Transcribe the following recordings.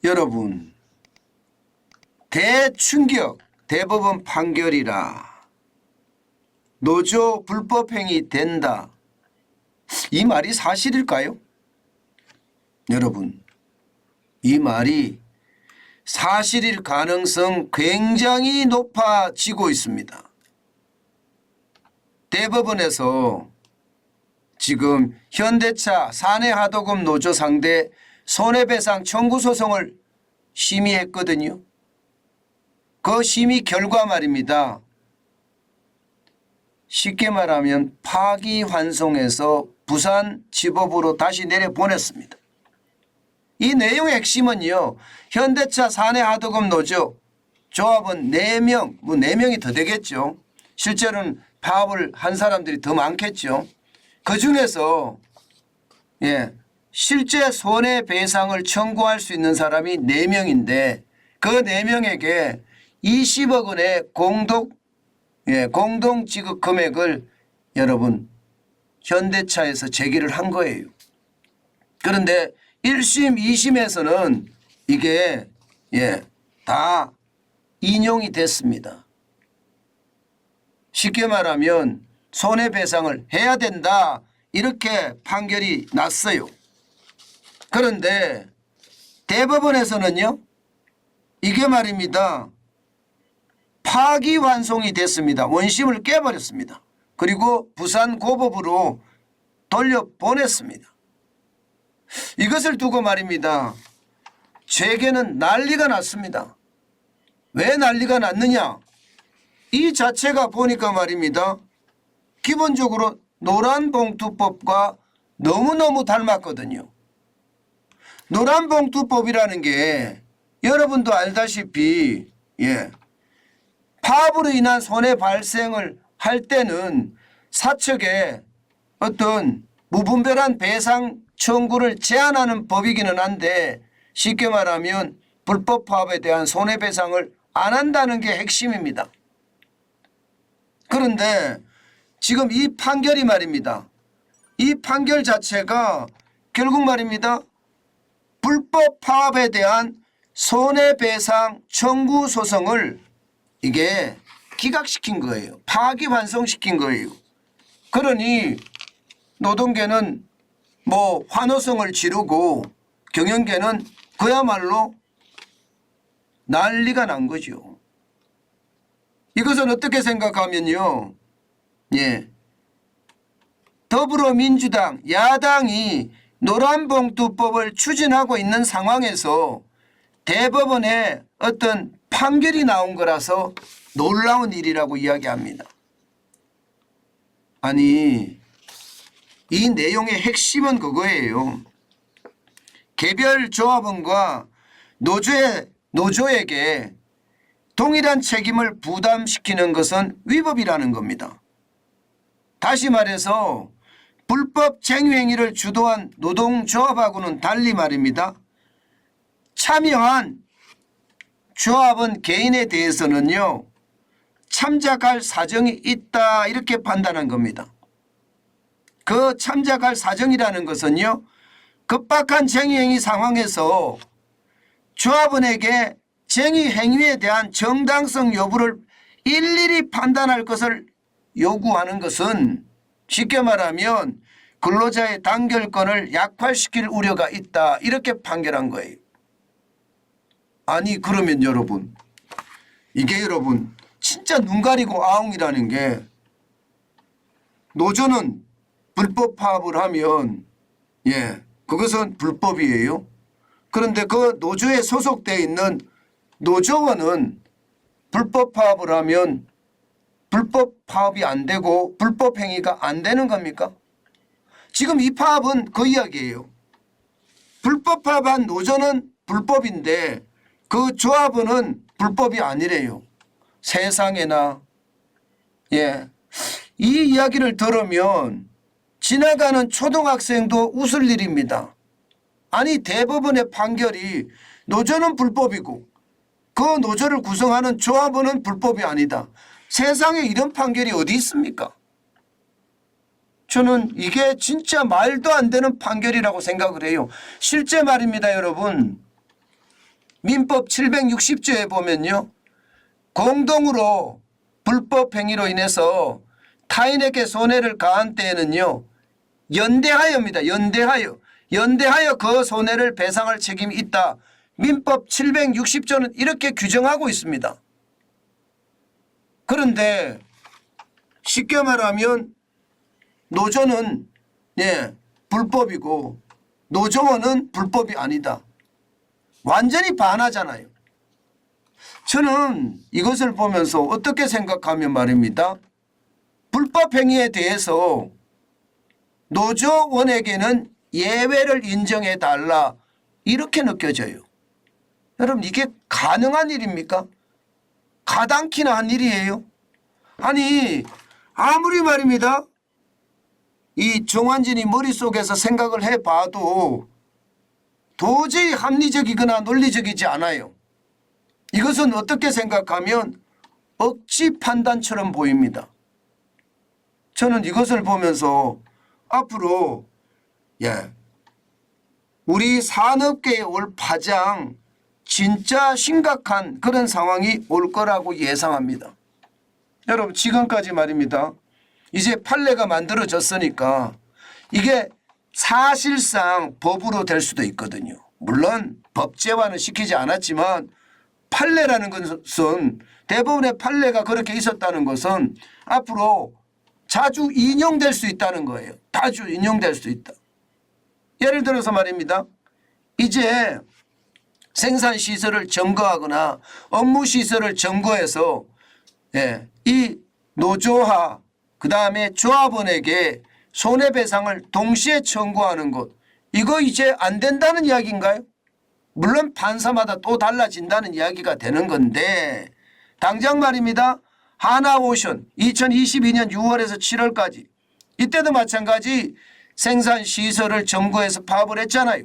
여러분, 대충격 대법원 판결이라 노조 불법행위 된다. 이 말이 사실일까요? 여러분, 이 말이 사실일 가능성 굉장히 높아지고 있습니다. 대법원에서 지금 현대차 사내하도급 노조 상대 손해배상 청구 소송을 심의했거든요. 그 심의 결과 말입니다. 쉽게 말하면 파기환송해서 부산지법으로 다시 내려보냈습니다. 이 내용의 핵심은요, 현대차 사내하도급 노조 조합은 4명, 뭐 4명이 더 되겠죠. 실제로는 파업을 한 사람들이 더 많겠죠. 그 중에서 실제 손해배상을 청구할 수 있는 사람이 4명인데 그 4명에게 20억 원의 공동 지급 금액을 여러분 현대차에서 제기를 한 거예요. 그런데 1심, 2심에서는 이게 다 인용이 됐습니다. 쉽게 말하면 손해배상을 해야 된다 이렇게 판결이 났어요. 그런데 대법원에서는요, 이게 말입니다. 파기환송이 됐습니다. 원심을 깨버렸습니다. 그리고 부산고법으로 돌려보냈습니다. 이것을 두고 말입니다. 재계는 난리가 났습니다. 왜 난리가 났느냐? 이 자체가 보니까 말입니다. 기본적으로 노란봉투법과 너무너무 닮았거든요. 노란봉투법이라는 게 여러분도 알다시피 파업으로 인한 손해 발생을 할 때는 사측에 어떤 무분별한 배상 청구를 제한하는 법이기는 한데 쉽게 말하면 불법 파업에 대한 손해배상을 안 한다는 게 핵심입니다. 그런데 지금 이 판결이 말입니다. 이 판결 자체가 결국 말입니다. 불법 파업에 대한 손해배상 청구 소송을 이게 기각시킨 거예요. 파기환송시킨 거예요. 그러니 노동계는 뭐 환호성을 지르고 경영계는 그야말로 난리가 난 거죠. 이것은 어떻게 생각하면요. 더불어민주당 야당이 노란봉투법을 추진하고 있는 상황에서 대법원의 어떤 판결이 나온 거라서 놀라운 일이라고 이야기합니다. 아니, 이 내용의 핵심은 그거예요. 개별 조합원과 노조에게 동일한 책임을 부담시키는 것은 위법이라는 겁니다. 다시 말해서 불법 쟁유행위를 주도한 노동조합하고는 달리 말입니다. 참여한 조합원 개인에 대해서는요, 참작할 사정이 있다 이렇게 판단한 겁니다. 그 참작할 사정이라는 것은요, 급박한 쟁의행위 상황에서 조합원에게 쟁의행위에 대한 정당성 여부를 일일이 판단할 것을 요구하는 것은 쉽게 말하면 근로자의 단결권을 약화시킬 우려가 있다 이렇게 판결한 거예요. 아니 그러면 여러분, 이게 여러분 진짜 눈 가리고 아웅이라는 게, 노조는 불법 파업을 하면 그것은 불법이에요. 그런데 그 노조에 소속되어 있는 노조원은 불법 파업을 하면 불법 파업이 안 되고 불법 행위가 안 되는 겁니까? 지금 이 파업은 그 이야기예요. 불법 파업한 노조는 불법인데 그 조합원은 불법이 아니래요. 세상에나. 이 이야기를 들으면 지나가는 초등학생도 웃을 일입니다. 아니 대법원의 판결이 노조는 불법이고 그 노조를 구성하는 조합원은 불법이 아니다. 세상에 이런 판결이 어디 있습니까? 저는 이게 진짜 말도 안 되는 판결이라고 생각을 해요. 실제 말입니다, 여러분. 민법 760조에 보면요. 공동으로 불법 행위로 인해서 타인에게 손해를 가한 때에는요. 연대하여입니다. 연대하여 그 손해를 배상할 책임이 있다. 민법 760조는 이렇게 규정하고 있습니다. 그런데 쉽게 말하면 노조는 불법이고 노조원은 불법이 아니다. 완전히 반하잖아요. 저는 이것을 보면서 어떻게 생각하면 말입니다. 불법 행위에 대해서 노조원에게는 예외를 인정해 달라 이렇게 느껴져요. 여러분 이게 가능한 일입니까? 가당키나 한 일이에요. 아니 아무리 말입니다. 이 정환진이 머릿속에서 생각을 해봐도 도저히 합리적이거나 논리적이지 않아요. 이것은 어떻게 생각하면 억지 판단처럼 보입니다. 저는 이것을 보면서 앞으로 우리 산업계에 올 파장 진짜 심각한 그런 상황이 올 거라고 예상합니다. 여러분 지금까지 말입니다. 이제 판례가 만들어졌으니까 이게 사실상 법으로 될 수도 있거든요. 물론 법제화는 시키지 않았지만 판례라는 것은 대부분의 판례가 그렇게 있었다는 것은 앞으로 자주 인용될 수 있다는 거예요. 자주 인용될 수 있다. 예를 들어서 말입니다. 이제 생산시설을 점거하거나 업무시설을 점거해서 이 노조와 그다음에 조합원에게 손해배상을 동시에 청구하는 것, 이거 이제 안 된다는 이야기인가요? 물론 판사마다 또 달라진다는 이야기가 되는 건데 당장 말입니다. 하나오션 2022년 6월에서 7월까지 이때도 마찬가지 생산시설을 점거해서 파업을 했잖아요.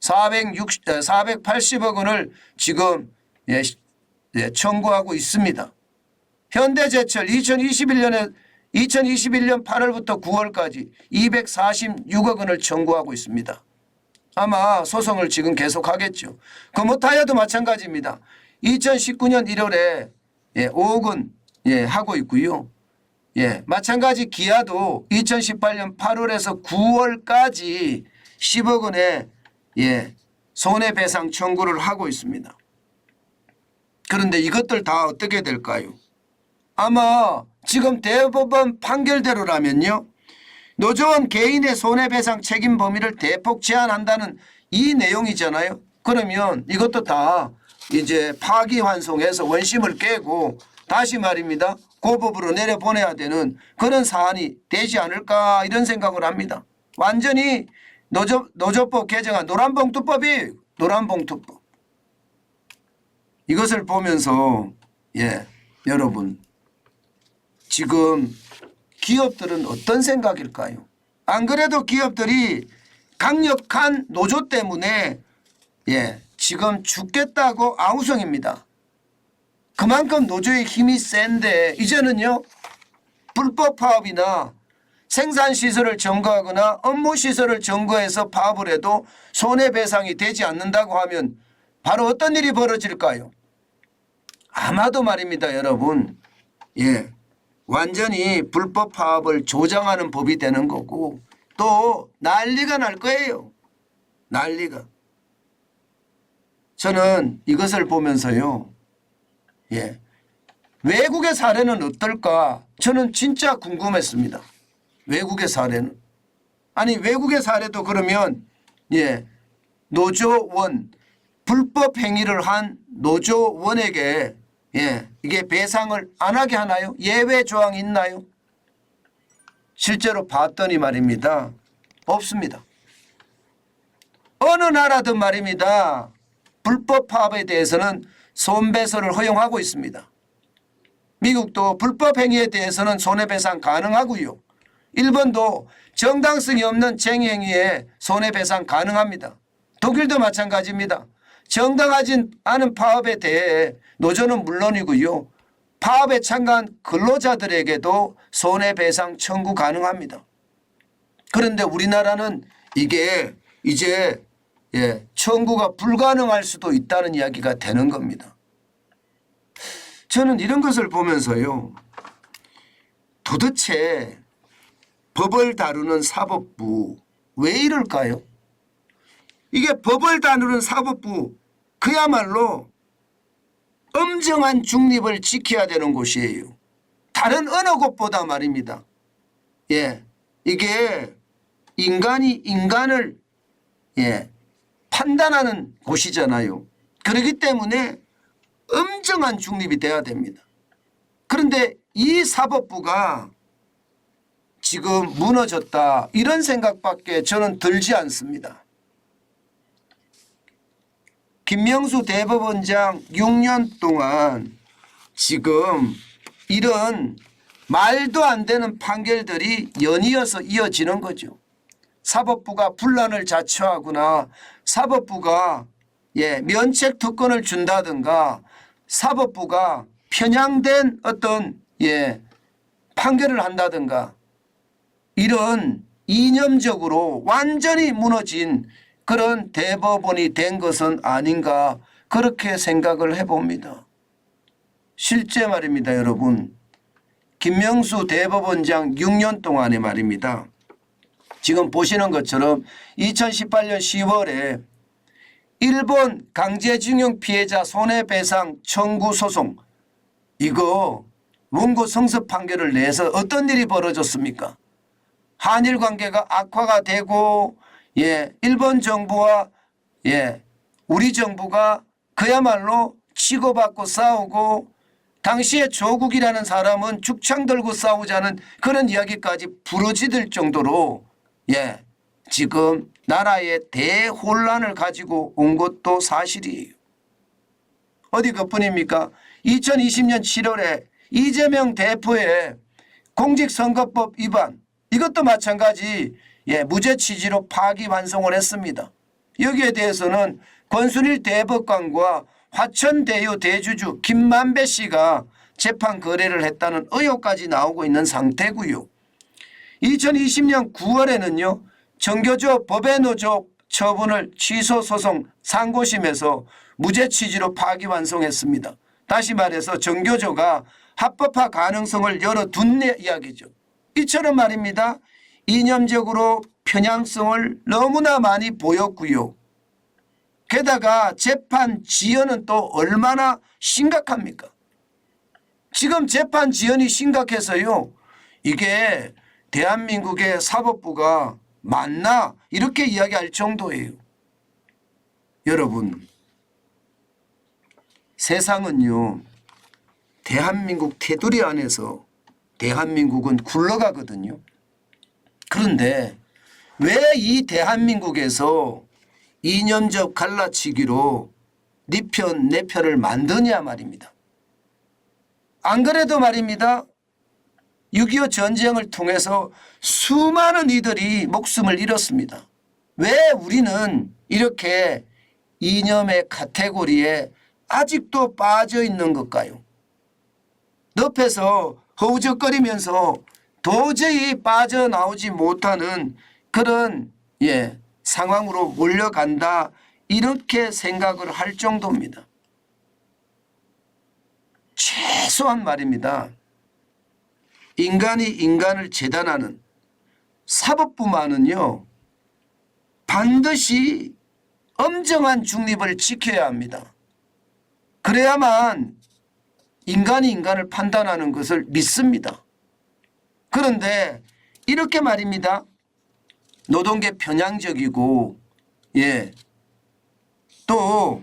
480억 원을 지금 청구하고 있습니다. 현대제철 2021년 8월부터 9월까지 246억 원을 청구하고 있습니다. 아마 소송을 지금 계속하겠죠. 금호타이어도 마찬가지입니다. 2019년 1월에 5억 원 하고 있고요. 마찬가지 기아도 2018년 8월에서 9월까지 10억 원의 손해배상 청구를 하고 있습니다. 그런데 이것들 다 어떻게 될까요? 아마 지금 대법원 판결대로라면요. 노조원 개인의 손해배상 책임 범위를 대폭 제한한다는 이 내용이잖아요. 그러면 이것도 다 이제 파기환송해서 원심을 깨고 다시 말입니다. 고법으로 내려보내야 되는 그런 사안이 되지 않을까 이런 생각을 합니다. 완전히 노조법 개정안 노란봉투법이 노란봉투법. 이것을 보면서 여러분 지금 기업들은 어떤 생각일까요? 안 그래도 기업들이 강력한 노조 때문에 지금 죽겠다고 아우성입니다. 그만큼 노조의 힘이 센데 이제는요. 불법 파업이나 생산시설을 점거하거나 업무시설을 점거해서 파업을 해도 손해배상이 되지 않는다고 하면 바로 어떤 일이 벌어질까요? 아마도 말입니다. 여러분 완전히 불법 파업을 조장하는 법이 되는 거고 또 난리가 날 거예요. 난리가. 저는 이것을 보면서요. 외국의 사례는 어떨까? 저는 진짜 궁금했습니다. 외국의 사례는. 아니 외국의 사례도 그러면 노조원 불법 행위를 한 노조원에게 이게 배상을 안 하게 하나요? 예외 조항이 있나요? 실제로 봤더니 말입니다. 없습니다. 어느 나라든 말입니다. 불법 파업에 대해서는 손배소를 허용하고 있습니다. 미국도 불법 행위에 대해서는 손해배상 가능하고요. 일본도 정당성이 없는 쟁행위에 손해배상 가능합니다. 독일도 마찬가지입니다. 정당하지 않은 파업에 대해 노조는 물론이고요. 파업에 참가한 근로자들에게도 손해배상 청구 가능합니다. 그런데 우리나라는 이게 이제 청구가 불가능할 수도 있다는 이야기가 되는 겁니다. 저는 이런 것을 보면서요. 도대체 법을 다루는 사법부 왜 이럴까요? 이게 법을 다루는 사법부 그야말로 엄정한 중립을 지켜야 되는 곳이에요. 다른 어느 곳보다 말입니다. 이게 인간이 인간을 판단하는 곳이잖아요. 그렇기 때문에 엄정한 중립이 돼야 됩니다. 그런데 이 사법부가 지금 무너졌다 이런 생각밖에 저는 들지 않습니다. 김명수 대법원장 6년 동안 지금 이런 말도 안 되는 판결들이 연이어서 이어지는 거죠. 사법부가 분란을 자초하거나 사법부가 면책 특권을 준다든가 사법부가 편향된 어떤 판결을 한다든가 이런 이념적으로 완전히 무너진 그런 대법원이 된 것은 아닌가 그렇게 생각을 해봅니다. 실제 말입니다, 여러분. 김명수 대법원장 6년 동안에 말입니다. 지금 보시는 것처럼 2018년 10월에 일본 강제징용 피해자 손해배상 청구 소송 이거 원고 성습 판결을 내서 어떤 일이 벌어졌습니까? 한일 관계가 악화가 되고 일본 정부와 우리 정부가 그야말로 치고받고 싸우고 당시에 조국이라는 사람은 죽창 들고 싸우자는 그런 이야기까지 부러지들 정도로 지금 나라의 대혼란을 가지고 온 것도 사실이에요. 어디 그뿐입니까? 2020년 7월에 이재명 대표의 공직선거법 위반 이것도 마찬가지 무죄 취지로 파기환송을 했습니다. 여기에 대해서는 권순일 대법관과 화천대유 대주주 김만배 씨가 재판 거래를 했다는 의혹까지 나오고 있는 상태고요. 2020년 9월에는요. 정교조 법외노조 처분을 취소소송 상고심에서 무죄 취지로 파기환송했습니다. 다시 말해서 정교조가 합법화 가능성을 열어둔 이야기죠. 이처럼 말입니다. 이념적으로 편향성을 너무나 많이 보였고요. 게다가 재판 지연은 또 얼마나 심각합니까? 지금 재판 지연이 심각해서요. 이게 대한민국의 사법부가 맞나 이렇게 이야기할 정도예요. 여러분 세상은요. 대한민국 테두리 안에서 대한민국은 굴러가거든요. 그런데 왜 이 대한민국에서 이념적 갈라치기로 네 편 내 편을 만드냐 말입니다. 안 그래도 말입니다. 6.25 전쟁을 통해서 수많은 이들이 목숨을 잃었습니다. 왜 우리는 이렇게 이념의 카테고리에 아직도 빠져 있는 걸까요? 늪에서 허우적거리면서 도저히 빠져나오지 못하는 그런 상황으로 몰려간다 이렇게 생각을 할 정도입니다. 최소한 말입니다. 인간이 인간을 재단하는 사법부만은요. 반드시 엄정한 중립을 지켜야 합니다. 그래야만 인간이 인간을 판단하는 것을 믿습니다. 그런데 이렇게 말입니다. 노동계 편향적이고 또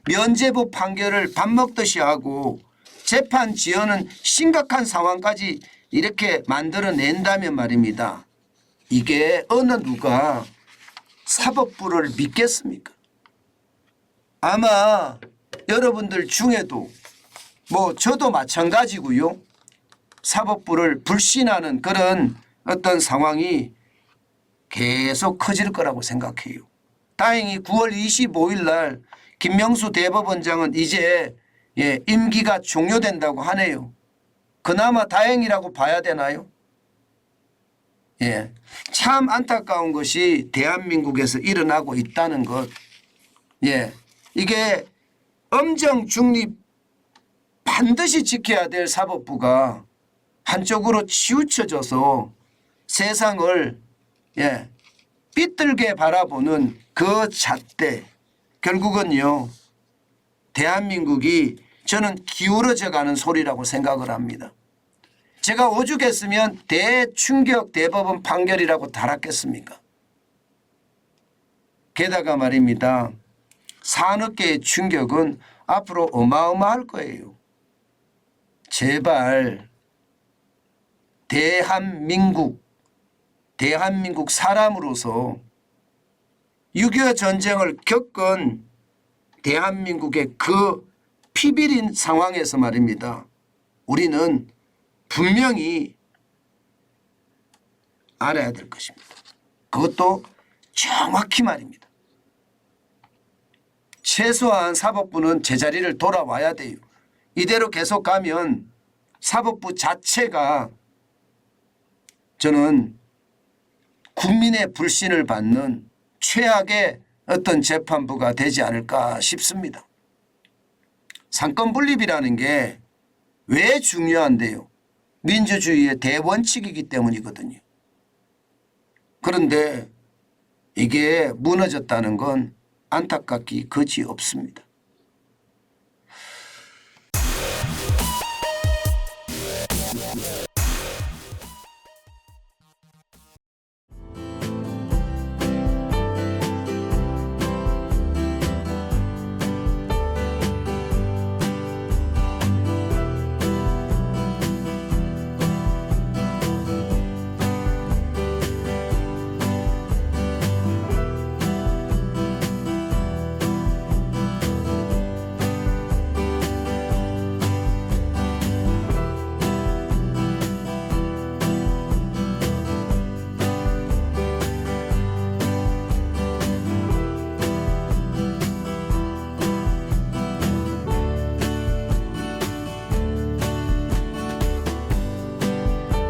면죄부 판결을 밥 먹듯이 하고 재판 지연은 심각한 상황까지 이렇게 만들어낸다면 말입니다. 이게 어느 누가 사법부를 믿겠습니까? 아마 여러분들 중에도 저도 마찬가지고요. 사법부를 불신하는 그런 어떤 상황이 계속 커질 거라고 생각해요. 다행히 9월 25일 날 김명수 대법원장은 이제 임기가 종료된다고 하네요. 그나마 다행이라고 봐야 되나요? 예, 참 안타까운 것이 대한민국에서 일어나고 있다는 것. 예, 이게 엄정 중립 반드시 지켜야 될 사법부가 한쪽으로 치우쳐져서 세상을 예, 삐뚤게 바라보는 그 잣대, 결국은요 대한민국이 저는 기울어져 가는 소리라고 생각을 합니다. 제가 오죽했으면 대충격 대법원 판결이라고 달았겠습니까? 게다가 말입니다. 산업계의 충격은 앞으로 어마어마할 거예요. 제발 대한민국 사람으로서 6.25 전쟁을 겪은 대한민국의 그 피비린 상황에서 말입니다. 우리는 분명히 알아야 될 것입니다. 그것도 정확히 말입니다. 최소한 사법부는 제자리를 돌아와야 돼요. 이대로 계속 가면 사법부 자체가 저는 국민의 불신을 받는 최악의 어떤 재판부가 되지 않을까 싶습니다. 상권 분립이라는 게 왜 중요한데요? 민주주의의 대원칙이기 때문이거든요. 그런데 이게 무너졌다는 건 안타깝기 그지 없습니다.